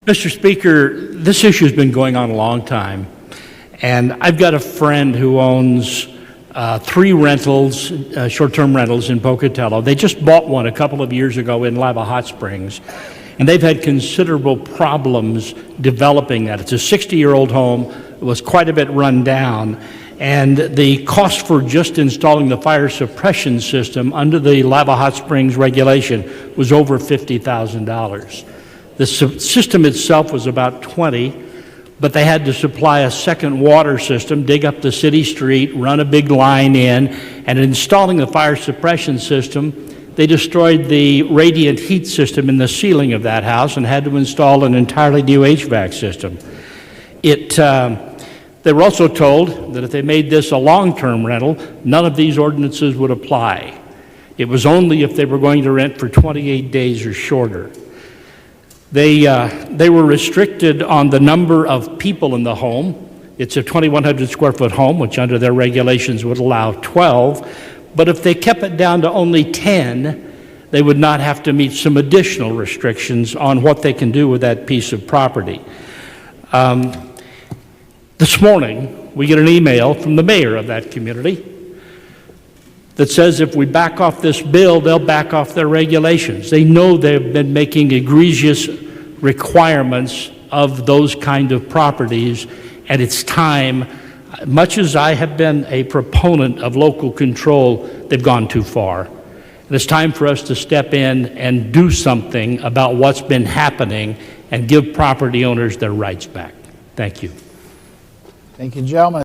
Mr. Speaker, this issue has been going on a long time, and I've got a friend who owns three rentals, short-term rentals in Pocatello. They just bought one a couple of years ago in Lava Hot Springs, and they've had considerable problems developing that. It's a 60-year-old home. It was quite a bit run down, and the cost for just installing the fire suppression system under the Lava Hot Springs regulation was over $50,000. The system itself was about $20,000, but they had to supply a second water system, dig up the city street, run a big line in, and installing the fire suppression system, they destroyed the radiant heat system in the ceiling of that house and had to install an entirely new HVAC system. They were also told that if they made this a long-term rental, none of these ordinances would apply. It was only if they were going to rent for 28 days or shorter. They were restricted on the number of people in the home. It's a 2,100 square foot home, which under their regulations would allow 12. But if they kept it down to only 10, they would not have to meet some additional restrictions on what they can do with that piece of property. This morning, we get an email from the mayor of that community that says if we back off this bill, they'll back off their regulations. They know they've been making egregious requirements of those kind of properties, and it's time. Much as I have been a proponent of local control, they've gone too far. And it's time for us to step in and do something about what's been happening and give property owners their rights back. Thank you. Thank you, gentlemen.